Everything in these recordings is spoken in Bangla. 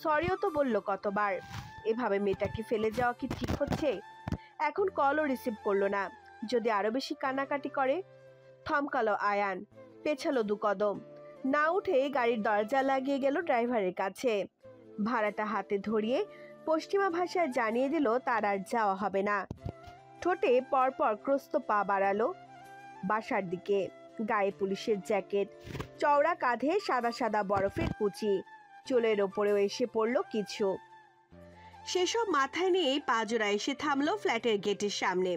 সরিও তো বলল কতবার। এভাবে মেয়েটাকে ফেলে যাওয়া কি ঠিক হচ্ছে? এখন কলও রিসিভ করলো না। যদি আরো বেশি কান্নাকাটি করে? থমকালো আয়ান, পেছালো 2 কদম, না উঠে গাড়ির দরজা লাগিয়ে গেল ড্রাইভারের কাছে। ভাড়াটা হাতে ধরিয়ে পশ্চিমা ভাষায় জানিয়ে দিল তার আর যাওয়া হবে না। ঠোঁটে পরপর ক্রস্ত পা বাড়ালো বাসার দিকে। গায়ে পুলিশের জ্যাকেট, চওড়া কাঁধে সাদা সাদা বরফের কুচি, চুলের ওপরেও এসে পড়ল কিছু। সেসব মাথায় নিয়েই পাজোরা এসে থামলো ফ্ল্যাটের গেটের সামনে।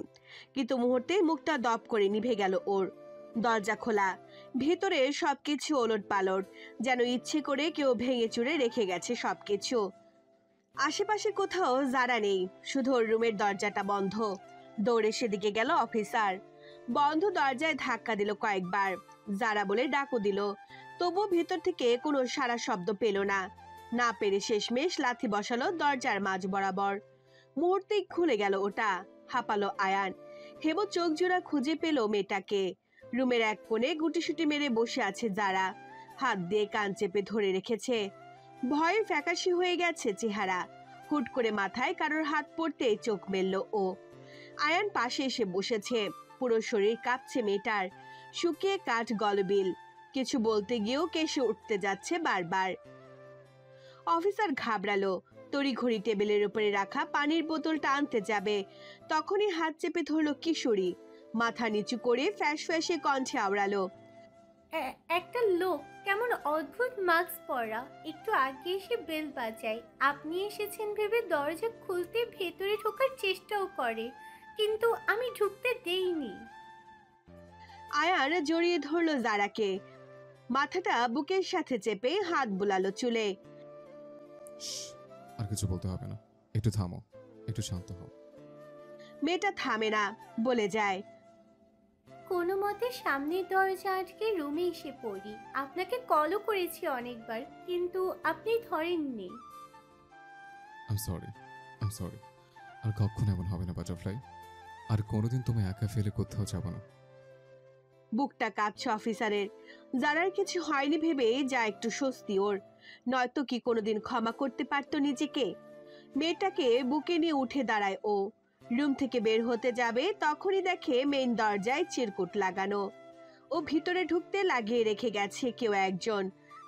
কিন্তু মুহূর্তে মুখটা দপ করে নিভে গেল ওর। দরজা খোলা, ভেতরে সবকিছু ওলট পালট, যেন ইচ্ছে করে কেউ ভেঙে চুরে রেখে গেছে সবকিছু। আশেপাশে কোথাও যারা নেই, শুধু ওর রুমের দরজাটা বন্ধ। দৌড়ে সেদিকে গেল অফিসার। বন্ধ দরজায় ধাক্কা দিল কয়েকবার, যারা বলে ডাকও দিল, তবুও ভেতর থেকে কোনো সারা শব্দ পেল না। না পেরে শেষমেশ লাথি বসালো দরজার মাঝ বরাবর। মুহূর্তেই খুলে গেল ওটা। হাঁপালো আয়ান। হেবো চোখ জোড়া খুঁজে পেল মেয়েটাকে। রুমের এক কোণে গুটিসুটি মেরে বসে আছে যারা, হাত দিয়ে কান চেপে ধরে রেখেছে। ভয়ে ফ্যাকাশি হয়ে গেছে চেহারা। হুট করে মাথায় কারোর হাত পড়তেই চোখ মেলল ও। আয়ান পাশে এসে বসেছে। পুরো শরীর কাঁপছে মেয়েটার, শুকিয়ে কাঠ গলবিল। কিছু বলতে গিয়েও কেসে উঠতে যাচ্ছে বারবার। অফিসার ঘাবড়ালো, তড়িঘড়ি টেবিলের উপরে রাখা পানির বোতলটা আনতে যাবে, তখনই হাত চেপে ধরল কিশোরী। মাথা নিচু করে ফ্যাস ফ্যাসে কণ্ঠে আওড়ালো, একটা লোক কেমন অদ্ভুত মাস্ক পরা একটু আগে এসে বেল বাজায়। আপনি এসেছেন ভেবে দরজা খুলতে ভেতরে ঢোকার চেষ্টাও করে, কিন্তু আমি ঢুকতে দেইনি। আয়ান জড়িয়ে ধরল জারাকে। মাথাটা বুকের সাথে চেপে হাত বুলালো চুলে। আর কিছু বলতে হবে না, একটু থামো, একটু শান্ত হও। মেয়েটা থামে না, বলে যায়, কোনো মতে সামনের দরজা আটকে রুমে এসে পড়ি। আপনাকে কলও করেছি অনেকবার, কিন্তু আপনি ধরেননি। I am sorry. আর কখনো এমন হবে না বাটারফ্লাই। আর কোনোদিন তোমায় একা ফেলে কোথাও যাব না। বুকটা কাঁপছে অফিসারের। যারার কিছু হয়নি ভেবে যা একটু স্বস্তি ওর। নয়তো কি কোনোদিন ক্ষমা করতে পারতো নিজেকে? মেয়েটাকে বুকে নিয়ে উঠে দাঁড়ায় ও। রুম থেকে বের হতে যাবে, তখনই দেখে মেইন দরজায় চিরকুট লাগানো। ও ভিতরে ঢুকতে লাগিয়ে রেখে গেছে কেউ একজন।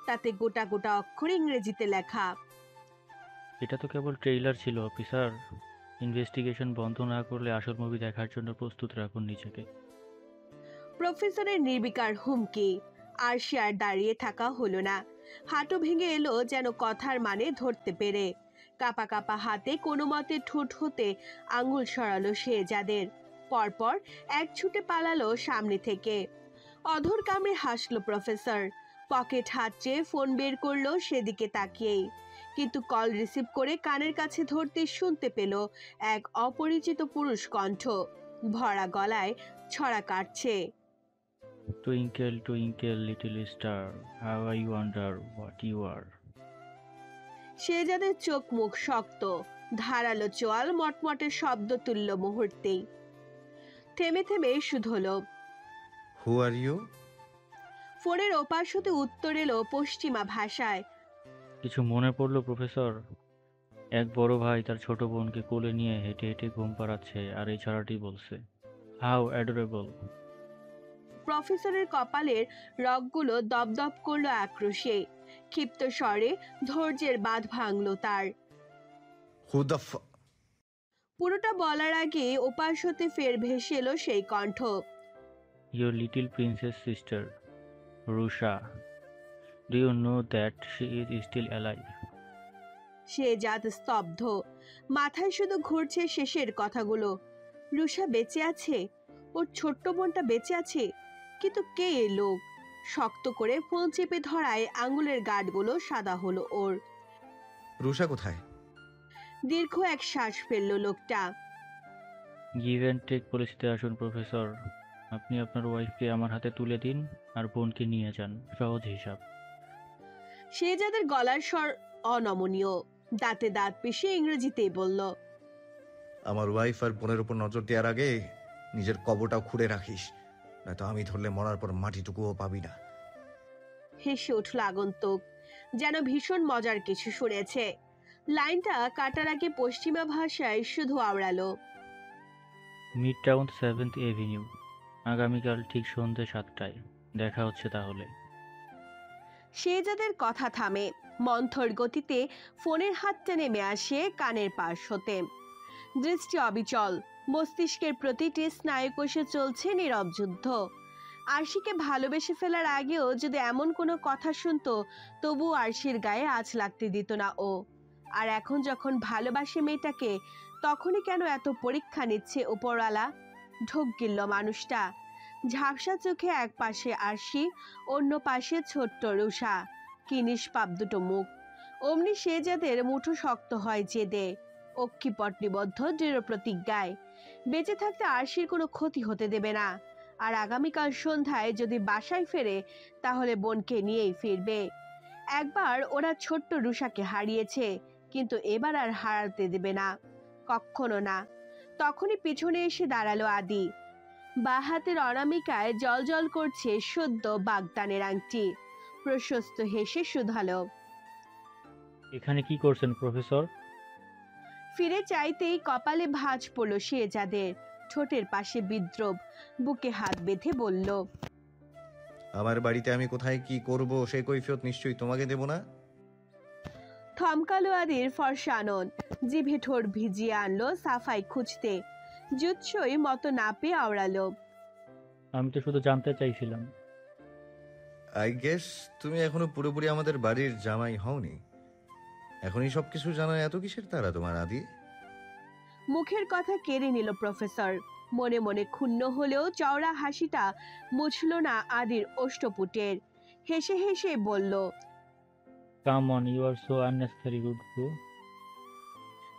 তাতে গোটা গোটা অক্ষর ইংরেজিতে লেখা, এটা তো কেবল ট্রেইলার ছিল অফিসার। ইনভেস্টিগেশন বন্ধ না করলে আসল মুভি দেখার জন্য প্রস্তুত রাখুন নিজেকে। প্রফেসরের নির্বিকার হুমকি। আর সে আর দাঁড়িয়ে থাকা হলো না। হাঁটু ভেঙে এলো যেন কথার মানে ধরতে পেরে। কাপা কাপা হাতে কোনো মতে ঠোঁট হতে আঙুল সরালো সে যাদের। পরপর এক ছুটে পালালো সামনে থেকে। অধর কামড়ে হাসলো প্রফেসর। পকেট হাত চেয়ে ফোন বের করলো সেদিকে তাকিয়েই। কিন্তু কল রিসিভ করে কানের কাছে ধরতে শুনতে পেল এক অপরিচিত পুরুষ কণ্ঠ, ভরা গলায় ছড়া কাটছে, twinkle twinkle little star, how I wonder what you are. সে যাদের চোখ মুখ শক্ত, ধারালো চোয়াল মটমটে শব্দ তুলল মুহূর্তেই। থেমে থেমে শুধল, হু আর ইউ? ফোনের ওপাশ হতে উত্তর এলো পশ্চিমা ভাষায়, কিছু মনে পড়লো প্রফেসর? এক বড় ভাই তার ছোট বোনকে কোলে নিয়ে হেঁটে হেঁটে ঘুম পাড়াচ্ছে, আর এই ছাড়াটি বলছে, হাউ অ্যাডোরেবল। প্রফেসরের কপালের রগগুলো দপদপ করলো আক্রোশে। ক্ষিপ্ত স্বরে ধৈর্যের বাঁধ ভাঙলো তার। হু দ্য পুরোটা বলার আগে ওপাশ হতে ফের ভেসে এলো সেই কণ্ঠ, your little princess sister Rusha, do you know that she is still alive? সে জাত স্তব্ধ। মাথায় শুধু ঘুরছে শেষের কথাগুলো। রুষা বেঁচে আছে? ওর ছোট্ট বোনটা বেঁচে আছে? কিন্তু কে এ লোক? শক্ত করে ফোন চেপে ধরায় আঙুলের গাঁটগুলো সাদা হলো ওর। রুষা কোথায়? দীর্ঘ এক শ্বাস ফেলল লোকটা। গিভ অ্যান্ড টেক পলিসিতে আসুন প্রফেসর। আপনি আপনার ওয়াইফকে আমার হাতে তুলে দিন, আর বোনকে নিয়ে যান, সহজ হিসাব। সে যাদের গলার স্বর অনমনীয়। দাঁতে দাঁত পিষে ইংরেজিতেই বলল, আমার ওয়াইফ আর বোনের উপর নজর দেওয়ার আগে নিজের কবরটাও খুঁড়ে রাখিস, নয়তো আমি ধরলে মরার পর মাটিটুকুও পাবি না। হেসে উঠল আগন্তুক, যেন ভীষণ মজার কিছু শুনেছে। লাইনটা কাটার আগে পশ্চিমা ভাষায় শুধু আওড়ালো। মিড টাউন 7th এভিনিউ, আগামীকাল ঠিক সন্ধ্যে 7টায় দেখা হচ্ছে তাহলে। শেহজাদের কথা থামে। মন্থর গতিতে ফোনের হাতটা নেমে আসে কানের পাশ হতে। দৃষ্টি অবিচল, মস্তিষ্কের প্রতিটি স্নায়ুকোষে চলছে নীরব যুদ্ধ। আরশিকে ভালোবেসে ফেলার আগেও যদি এমন কোনো কথা শুনতো, তবু আরশির গায়ে আঁচ লাগতে দিত না ও। আর এখন যখন ভালোবাসে মেয়েটাকে, তখনই কেন এত পরীক্ষা নিচ্ছে উপরওয়ালা? ঢোক গিলল মানুষটা। ঝাপসা চোখে এক পাশে আরশি, অন্য পাশে ছোট্ট রুষা। কি নিষ্পাপ দুটো মুখ। অমনি শেহজাদের মুঠো শক্ত হয় জেদে, অক্ষিপট নিবদ্ধ দৃঢ় প্রতিজ্ঞায়। বেঁচে থাকতে আরশির কোনো ক্ষতি হতে দেবে না। আর আগামীকাল সন্ধ্যায় যদি বাসায় ফেরে, তাহলে বোনকে নিয়েই ফিরবে। একবার ওরা ছোট্ট রুষাকে হারিয়েছে, কিন্তু এবার আর হারাতে দেবে না, কখনো না। তখনই পিছনে এসে দাঁড়ালো আদি। বা হাতের অনামিকায় জল করছে সদ্য বাগদানের আংটি। প্রশস্ত হেসে শুধালো। এখানে কি করছেন প্রফেসর? ফিরে চাইতেই কপালে ভাঁজ পড়ল শেহজাদের। ঠোঁটের পাশে বিদ্রোপ, বুকে হাত বেঁধে বলল, আমার বাড়িতে আমি কোথায় কি করব সে কৈফিয়ত নিশ্চয়ই তোমাকে দেব না। থমকালো আদির ফর্সা আনন্দ। জিভে ঠোঁট ভিজিয়ে আনলো সাফাই খুঁজতে। জুৎসই মতো না পেয়ে আওড়ালো। আমি তো শুধু জানতে চাইছিলাম। আই গেস তুমি এখনো পুরোপুরি আমাদের বাড়ির জামাই হওনি। এখনই সবকিছু জানার এত কিসের তারা তোমার আদি? মুখের কথা কেড়ে নিল প্রফেসর। মনে মনে ক্ষুণ্ণ হলেও চওড়া হাসিটা মুছল না আদির ওষ্ঠপুটের। হেসে হেসে বলল, come on, you are so unnecessary rude bro.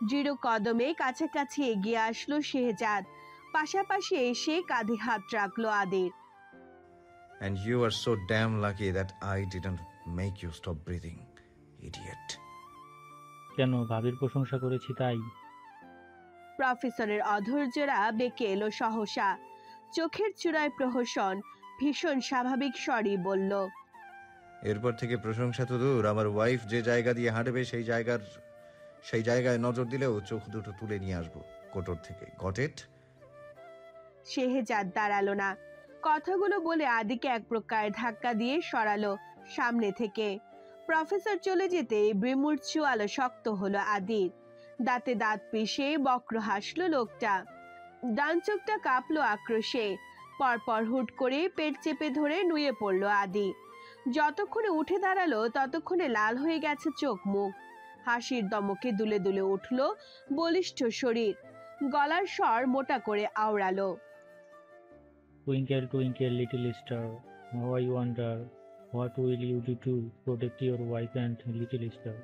দৃঢ় কদমে কাছাকাছি এগিয়ে আসলো শেহজাদ। পাশাপাশি এসে কাঁধে হাত রাখলো আদির। And you are so damn lucky that I didn't make you stop breathing, idiot. কেন, ভাবির প্রশংসা করেছি তাই? প্রফেসরের অধৈর্যরা বেঁকে এলো সহসা। চোখের চূড়ায় প্রহসন। ভীষণ স্বাভাবিক স্বরই বলল, এরপর থেকে প্রশংসা তো দূর, আমার ওয়াইফ যে জায়গা দিয়ে হাঁটবে সেই জায়গায় নজর দিলেও চোখ দুটো তুলে নিয়ে আসবো কোটর থেকে। Got it? শেহজাদ দাঁড়ালো না। কথাগুলো বলে আদিকে এক প্রকার ধাক্কা দিয়ে সরালো সামনে থেকে। প্রফেসর চলে যেতে বিমূর চোয়ালো শক্ত হলো আদির। দাঁতে দাঁত পিষে বক্র হাসলো লোকটা। ডান চোখটা কাঁপলো আক্রোশে। পরপর হুট করে পেট চেপে ধরে নুয়ে পড়লো আদি। যতক্ষণে উঠে দাঁড়ালো ততক্ষণে লাল হয়ে গেছে চোখ মুখ। হাসির দমকে দুলে দুলে উঠল বলিষ্ঠ শরীর। গলার স্বর মোটা করে আওড়ালো, twinkle twinkle little star, how I wonder what will you do to protect your wife and little star.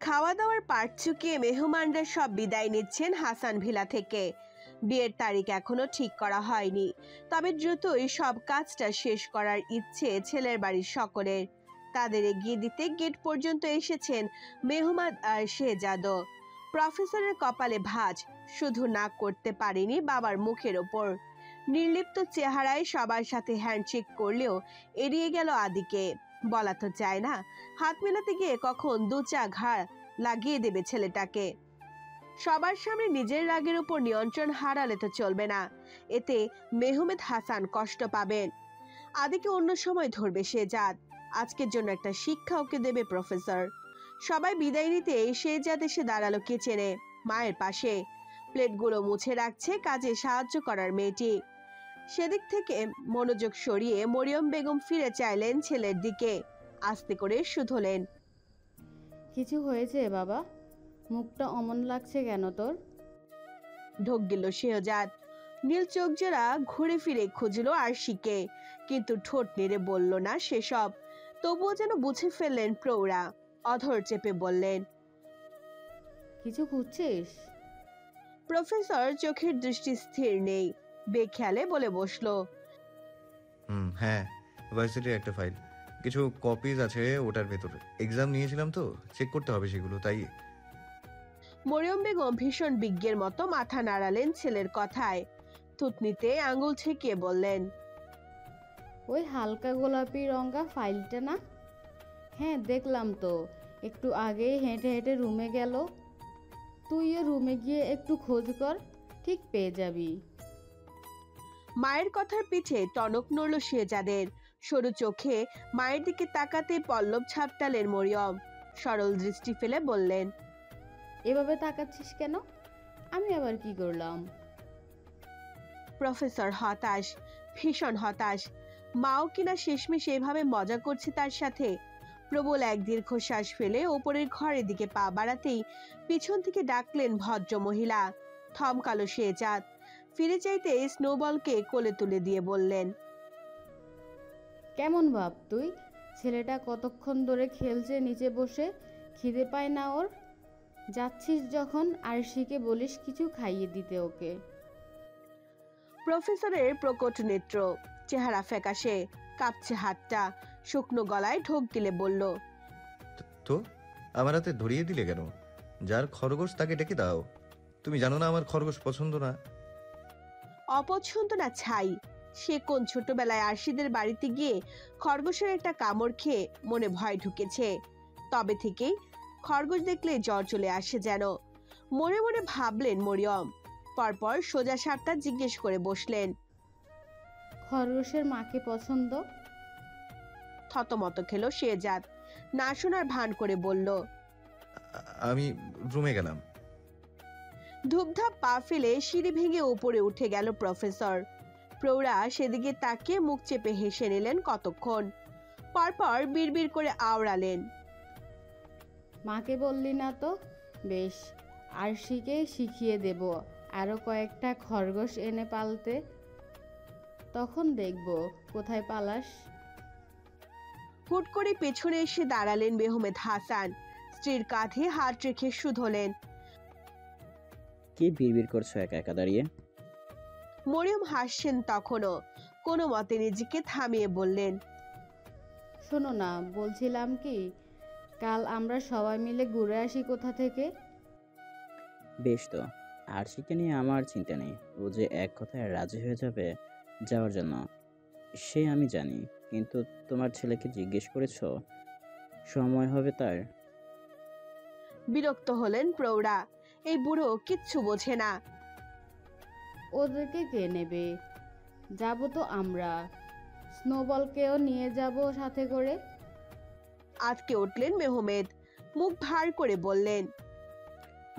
খাওয়া দাওয়ার পাট চুকিয়ে মেহমানরা সব বিদায় নিচ্ছেন হাসান ভিলা থেকে। বিয়ের তারিখ এখনো ঠিক করা হয়নি, তবে দ্রুতই সব কাজটা শেষ করার ইচ্ছে ছেলের বাড়ির সকলের। তাদের এগিয়ে দিতে গেট পর্যন্ত এসেছেন মেহমাদ আর শেহজাদও। প্রফেসরের কপালে ভাঁজ, শুধু না করতে পারেনি বাবার মুখের ওপর। নির্লিপ্ত চেহারায় সবার সাথে হ্যান্ডশেক করলেও এড়িয়ে গেল আদিকে। বলা তো যায় না, হাত মেলাতে গিয়ে কখন দু চা ঘাড় লাগিয়ে দেবে ছেলেটাকে। সবার সামনে নিজের রাগের উপর নিয়ন্ত্রণ হারালে তো চলবে না, এতে মেহমেদ হাসান কষ্ট পাবেন। আদিকে অন্য সময় ধরবে শেহজাদ, আজকের জন্য একটা শিক্ষা ওকে দেবে প্রফেসর। সবাই বিদায় নিতে শেহজাদ এসে দাঁড়ালো কিচেনে মায়ের পাশে। প্লেটগুলো মুছে রাখছে কাজে সাহায্য করার মেয়েটি। সেদিক থেকে মনোযোগ সরিয়ে মরিয়ম বেগম ফিরে চাইলেন ছেলের দিকে। আস্তে করে শুধলেন, কিছু হয়েছে বাবা? মুখটা অমন লাগছে কেন তোর? ঢোক গেল শেহজাদ। নীল চোখ জোড়া ঘুরে ফিরে খুঁজলো আরশিকে, কিন্তু ঠোঁট নেড়ে বলল না সেসব। তবুও যেন বুঝে ফেললেন প্রৌঢ়া। অধর চেপে বললেন, কিছু খুঁজছিস? প্রফেসর চোখের দৃষ্টি স্থির নেই, বেখেয়ালে বলে বসলো, হ্যাঁ, ভার্সিটির একটা ফাইল, কিছু কপিজ আছে ওটার ভেতরে। এক্সাম নিয়েছিলাম তো, চেক করতে হবে সেগুলো, তাই। মরিয়ম বেগম ভীষণ বিজ্ঞের মতো মাথা নাড়ালেন ছেলের কথায়। থুতনিতে আঙুল ছেঁকিয়ে বললেন, ওই হালকা গোলাপি রঙা ফাইলটা না? হ্যাঁ দেখলাম তো, একটু আগেই হেঁটে হেঁটে রুমে গেল। তুইও রুমে গিয়ে একটু খোঁজ কর, ঠিক পেয়ে যাবি। মায়ের কথার পিঠে টনক নড়ল শেহজাদের। সরু চোখে মায়ের দিকে তাকাতে পল্লব ঝাপটালেন মরিয়ম। সরল দৃষ্টি ফেলে বললেন, এভাবে তাকাচ্ছিস কেন? আমি আবার কি করলাম? প্রফেসর হতাশ, ভীষণ হতাশ। মাও কিনা শেষমেশ এভাবে মজা করছে তার সাথে। প্রবল এক দীর্ঘশ্বাস ফেলে ওপরের ঘরের দিকে পা বাড়াতেই পিছন থেকে ডাকলেন ভদ্র মহিলা। থমকালো শেহজাদ। ফিরে চাইতে স্নোবলকে কোলে তুলে দিয়ে বললেন, কেমন ভাব তুই? ছেলেটা কতক্ষণ ধরে খেলছে নিচে বসে, খিদে পায় না ওর? যাচ্ছিস যখন আরশিকে বলিস কিছু খাইয়ে দিতে ওকে। প্রফেসরের প্রকট নেত্র, চেহারা ফ্যাকাশে, কাঁপছে হাতটা। শুকনো গলায় ঢোক গিলে বলল, তো আমার হাতে ধরিয়ে দিলে কেন? যার খরগোশ তাকে ডেকে দাও। তুমি জানো না আমার খরগোশ পছন্দ না? অপছন্দ না ছাই। সে কোন ছোটবেলায় আরশিদের বাড়িতে গিয়ে খরগোশের একটা কামড় খেয়ে মনে ভয় ঢুকেছে। তবে থেকেই খরগোশ দেখলে জ্বর চলে আসে যেন। মনে মনে ভাবলেন মরিয়ম। পরপর সোজা সাপটা জিজ্ঞেস করে বসলেন। খরগোশের মাকে পছন্দ? থতমত খেলো শেহজাদ। না শোনার ভান করে বলল, আমি রুমে গেলাম। ধূপধাপ পা ফেলে সিঁড়ি ভেঙে উপরে উঠে গেল প্রফেসর। প্রৌঢ়া সেদিকে তাকিয়ে মুখ চেপে হেসে নিলেন কতক্ষণ। পরপর বিড়বিড় করে আওড়ালেন, মাকে বললি না তো? বেশ, আরশিকে শিখিয়ে দেব আরও কয়েকটা খরগোশ এনে পালতে। তখন দেখব কোথায় পালাস। হুট করে পেছনে এসে দাঁড়ালেন মেহমেদ হাসান। স্ত্রীর কাঁধে হাত রেখে শুধলেন। কি বিড়বিড় করছো একা একা দাঁড়িয়ে? মরিয়ম হাসছেন তখনও। কোনো মতে নিজেকে থামিয়ে বললেন, শোনো না, বলছিলাম কি, কাল আমরা সবাই মিলে ঘুরে আসি কোথা থেকে। বেশ তো, আরশিকে নিয়ে আমার চিন্তা নেই। ও যে এক কথায় রাজি হয়ে যাবে যাওয়ার জন্য, সে আমি জানি। কিন্তু তোমার ছেলেকে জিজ্ঞেস করেছো সময় হবে তার? বিরক্ত হলেন প্রৌঢ়া। এই বুড়ো কিচ্ছু বোঝে না। ওদেরকে কে নেবে? যাব তো আমরা। স্নোবলকেও নিয়ে যাব সাথে করে। আজকে উঠলেন মেহমেদ। মুখ ভার করে বললেন,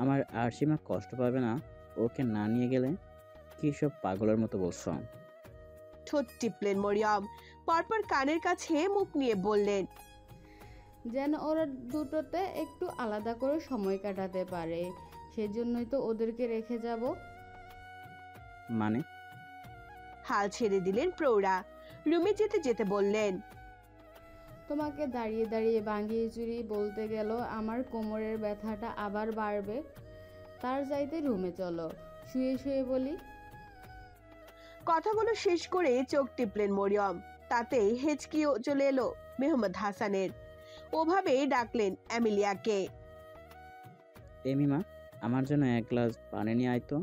আমার আরশিমা কষ্ট পাবে না ওকে না নিয়ে গেলে? কি সব পাগলের মতো বলছো? ঠোঁট টিপলেন মরিয়ম। পরপর কানের কাছে মুখ নিয়ে বললেন, যেন ওরা দুটোতে একটু আলাদা করে সময় কাটাতে পারে, সেজন্যই তো ওদেরকে রেখে যাব। মানে? হাল ছেড়ে দিলেন প্রৌঢ়া। রুমে যেতে যেতে বললেন, তোমাকে দাঁড়িয়ে দাঁড়িয়ে বাঙ্গিয়ে চুরি বলতে গেল আমার কোমরের ব্যথাটা আবার বাড়বে। তার চাইতে রুমে চলো, শুয়ে শুয়ে বলি। কথাগুলো শেষ করে চোখ টিপলেন মরিয়ম। তাতেই হেঁচকিও চলে এলো মেহমেদ হাসানের। ওভাবেই ডাকলেন অ্যামিলিয়াকে। এমিমা, আমার জন্য এক গ্লাস পানি নিয়ে আয় তো।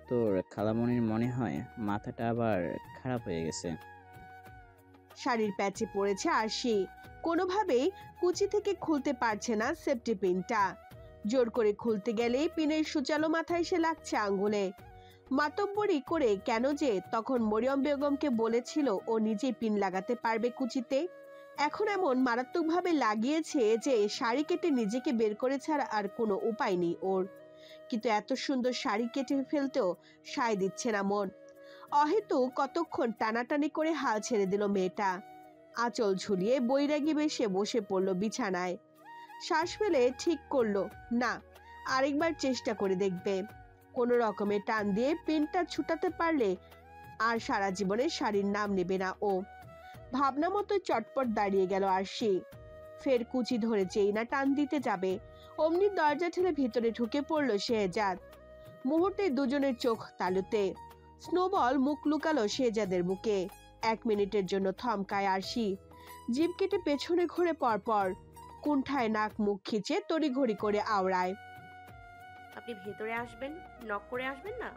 তোর খালামণির মনে হয় মাথাটা আবার খারাপ হয়ে গেছে। শাড়ির প্যাচে পড়েছে আরশি। কোনোভাবেই কুচি থেকে খুলতে পারছে না সেফটি পিনটা। জোর করে খুলতে গেলেই পিনের সুচালো মাথায় এসে লাগছে আঙ্গুলে। মাতব্বরি করে কেন যে তখন মরিয়ম বেগমকে বলেছিল ও নিজেই পিন লাগাতে পারবে কুচিতে। এখন এমন মারাত্মকভাবে লাগিয়েছে যে শাড়ি কেটে নিজেকে বের করে ছাড়া আর কোনো উপায় নেই ওর। কিন্তু এত সুন্দর শাড়ি কেটে ফেলতেও সায় দিচ্ছে না মন। অহেতু কতক্ষণ টানাটানি করে হাল ছেড়ে দিল মেয়েটা। আঁচল ঝুলিয়ে বৈরাগী বেশে বসে পড়ল বিছানায়। শ্বাস ফেলে ঠিক করলো, না, আরেকবার চেষ্টা করে দেখবে। কোনো রকমে টান দিয়ে পিনটা ছুটাতে পারলে আর সারা জীবনে শাড়ির নাম নেবে না ও। ভাবনা মতো চটপট দাঁড়িয়ে গেল আরশি। ফের কুচি ধরেছেই না টান দিতে যাবে, অমনি দরজা ঠেলে ভিতরে ঢুকে পড়ল শেহজাদ। মুহূর্তে দুজনের চোখ তালুতে। স্নোবল মুখ লুকালো শেহজাদের বুকে। 1 মিনিটের জন্য থমকায় আরশি। জিভ কেটে পেছনে ঘুরে পরপর কুণ্ঠায় নাক মুখ খিচে তড়িঘড়ি করে আওড়ায়, আপনি ভেতরে আসবেন, নক করে আসবেন না?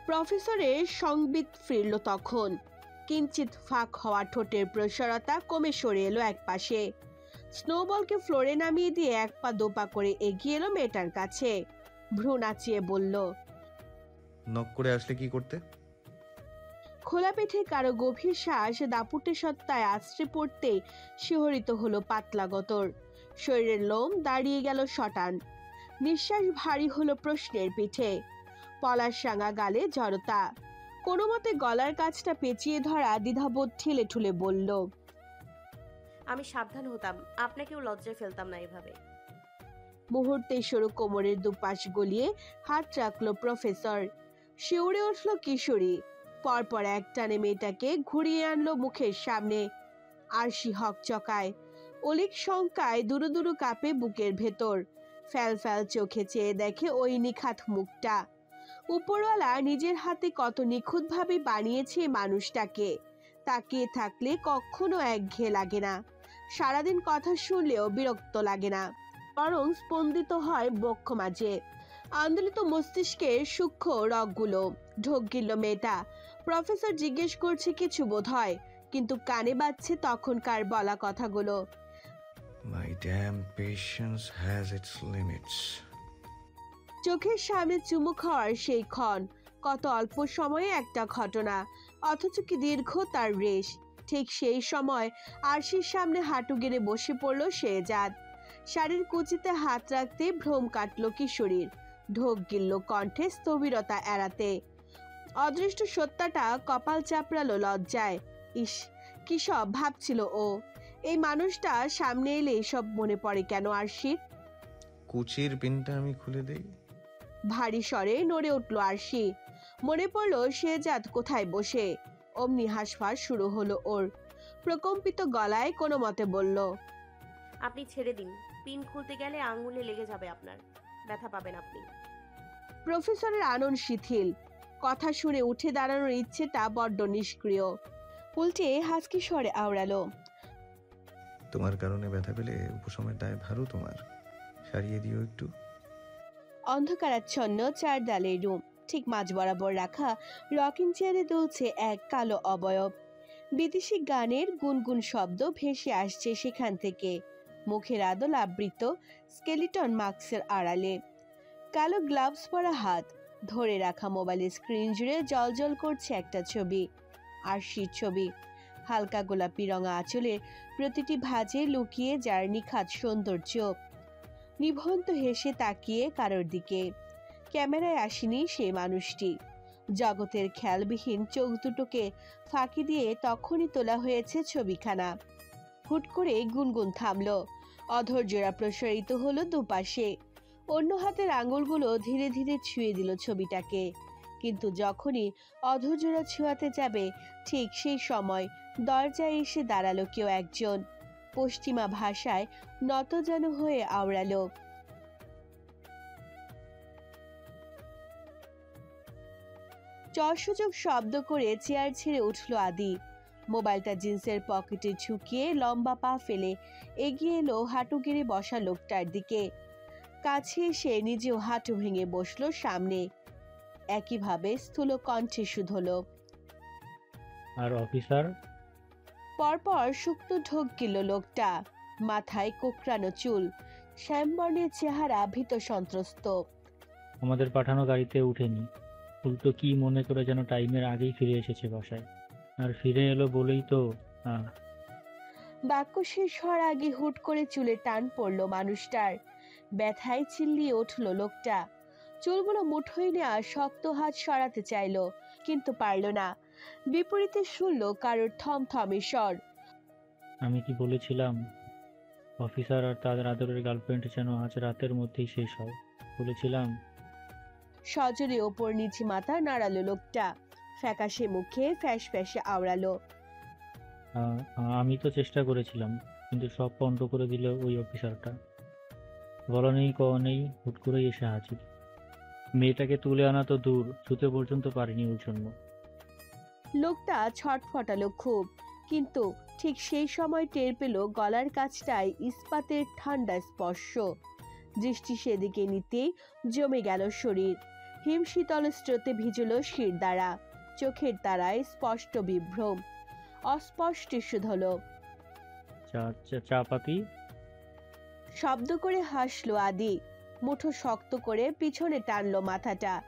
প্রফেসরের সংবিত ফিরল তখন। কিঞ্চিত ফাঁক হওয়া ঠোঁটের প্রসারতা কমে সরে এলো একপাশে। স্নোবলকে ফ্লোরে নামিয়ে দিয়ে এক পা দোপা করে এগিয়ে এলো মেয়েটার কাছে। ভ্রু নাচিয়ে বলল, নক করে আসলে কি করতে? খোলা পিঠে কারো গভীর শ্বাস দাপুটে সত্তায় আছড়ে পড়তে শিহরিত হলো পাতলা গতর। শরীরের লোম দাঁড়িয়ে গেল শটান। নিঃশ্বাস ভারী হলো প্রশ্নের পিঠে। পলাশ রাঙা গালে জড়তা। কোনো মতে গলার কাছটা পেঁচিয়ে ধরা দ্বিধাবোধ ঠেলে ঠুলে বলল, আমি সাবধান হতাম, আপনাকেও লজ্জায় ফেলতাম না এভাবে। মুহূর্তে সরু কোমরের দুপাশ গলিয়ে হাত রাখলো প্রফেসর। শিউরে উঠল কিশোরী। পরপর এক টানে মেয়েটাকে ঘুরিয়ে আনলো মুখের সামনে। আরশি হক চকায়, অলিক শঙ্কায় দুরু দুরু কাঁপে বুকের ভেতর। ফ্যাল ফ্যাল চোখে চেয়ে দেখে ওই নিখাত মুখটা। উপরওয়ালা নিজের হাতে কত নিখুঁতভাবে বানিয়েছে এই মানুষটাকে। তাকিয়ে থাকলে কখনো একঘেয়ে লাগে না, সারাদিন কথা শুনলেও বিরক্ত লাগে না, বরং স্পন্দিত হয় বক্ষ মাঝে। আন্দোলিত মস্তিষ্কের সূক্ষ্ম রগগুলো। ঢোক গিলল মেয়েটা। প্রফেসর জিজ্ঞেস করছে কিছু বোধ হয়, কিন্তু কানে বাজছে তখনকার বলা কথাগুলো। My damn patience has its limits. চোখের সামনে চুমু খাওয়ার সেই ক্ষণ, কত অল্প সময়ে একটা ঘটনা, অথচ কি দীর্ঘ তার রেশ। ঠিক সেই সময় আরশির সামনে হাঁটু গেড়ে বসে পড়ল শেহজাদ। শাড়ির কুচিতে হাত রাখতে ভ্রম কাটল কিশোরীর। ঢোক গিলল কণ্ঠে স্থবিরতা এড়াতে। অদৃষ্ট সত্যাটা কপাল চাপড়ালো লজ্জায়। ইস, কি সব ভাবছিল ও। এই মানুষটা সামনে এলে সব মনে পড়ে কেন আরশির? কুচির পিনটা আমি খুলে দেই। ভারী স্বরে নড়ে উঠল আরশি। মনে পড়ল শেহজাদ কোথায় বসে। অমনি হাসফাস শুরু হলো ওর। প্রকম্পিত গলায় কোনো মতে বলল, আপনি ছেড়ে দিন, পিন খুলতে গেলে আঙুলে লেগে যাবে আপনার, ব্যথা পাবেন আপনি। প্রফেসরের আনন শিথিল। কথা শুনে উঠে দাঁড়ানোর ইচ্ছেটা বড্ড নিষ্ক্রিয়। উল্টে হাসকি স্বরে আওড়ালো, তোমার কারণে ব্যথা পেলে উপশমের দায় ভারও তোমার, সারিয়ে দিও একটু। অন্ধকারাচ্ছন্ন 4 ডালের রুম। ঠিক মাঝ বরাবর রাখা রকিং চেয়ারে দুলছে এক কালো অবয়ব। বিদেশি গানের গুনগুন শব্দ ভেসে আসছে সেখান থেকে, মুখের আদল আবৃত স্কেলিটন মাস্কের আড়ালে। কালো গ্লাভস পরা হাত, ধরে রাখা মোবাইলের স্ক্রিন জুড়ে জলজল করছে একটা ছবি, আরশির ছবি। হালকা গোলাপি রঙা আঁচলে প্রতিটি ভাঁজে লুকিয়ে যার নিখাত সৌন্দর্য। নিভন্ত হেসে তাকিয়ে কারোর দিকে। ক্যামেরায় আসেনি সেই মানুষটি। জগতের খেয়ালবিহীন চোখ দুটোকে ফাঁকি দিয়ে তখনই তোলা হয়েছে ছবিখানা। হুট করে গুনগুন থামলো। অধৈর্যরা প্রসারিত হলো দুপাশে। অন্য হাতের আঙুলগুলো ধীরে ধীরে ছুঁয়ে দিল ছবিটাকে। কিন্তু যখনই অধৈর্যরা ছোঁয়াতে যাবে, ঠিক সেই সময় দরজায় এসে দাঁড়ালো কেউ একজন। পশ্চিমা ভাষায় নতজানু হয়ে আওড়ালো, চরসূচক শব্দ করে চেয়ার ছেড়ে উঠল আদি। মোবাইলটা জিন্সের পকেটে ঝুঁকিয়ে লম্বা পা ফেলে এগিয়ে এলো হাঁটু গেড়ে বসা লোকটার দিকে। কাছে এসে নিজেও হাঁটু ভেঙে বসলো সামনে। একইভাবে স্থূল কণ্ঠে শুধলো, আর অফিসার? পরপর শুকনো ঢোক গিল লোকটা। মাথায় কোকড়ানো চুল, শ্যামবর্ণের চেহারা ভীত সন্ত্রস্ত। আমাদের পাঠানো গাড়িতে উঠেনি, উল্টো কি মনে করে যেন টাইমের আগেই ফিরে এসেছে বাসায়। আর ফিরে এলো বলেই তো। বাক্য শেষ হওয়ার আগে হুট করে চুলে টান পড়লো মানুষটার। ব্যথায় চিল্লিয়ে উঠল লোকটা। চুলগুলো মুঠোয় নেওয়া শক্ত হাত সরাতে চাইলো, কিন্তু পারল না। বিপরীতে শুনল কারোর থমথমে স্বর, আমি কি বলেছিলাম অফিসার আর তাদের আদরের গার্লফ্রেন্ড যেন আজ রাতের মধ্যেই শেষ হয়? বলেছিলাম। সজোরে ওপর নিচে মাথা নাড়ালো লোকটা। ফ্যাকাশে মুখে ফ্যাস ফ্যাসে আওড়ালো, আমি তো চেষ্টা করেছিলাম, কিন্তু সব পণ্ড করে দিল ওই অফিসারটা। বলা নেই কওয়া নেই, হুট করেই এসে হাজির। মেয়েটাকে তুলে আনা তো দূর, ছুতে পর্যন্ত পারিনি ওর জন্য। লোকটা ছটফটালো খুব, কিন্তু ঠিক সেই সময় টের পেল গলার কাছটায় ইস্পাতের ঠান্ডা স্পর্শ। দৃষ্টি সেদিকে নিতেই জমে গেল শরীর। হিমশীতল স্রোতে ভিজল শির দ্বারা। চোখের তারায় স্পষ্ট বিভ্রম। অস্পষ্ট শুধল, চা পাতি? শব্দ করে হাসলো আদি। মুঠো শক্ত করে পিছনে টানলো মাথাটা।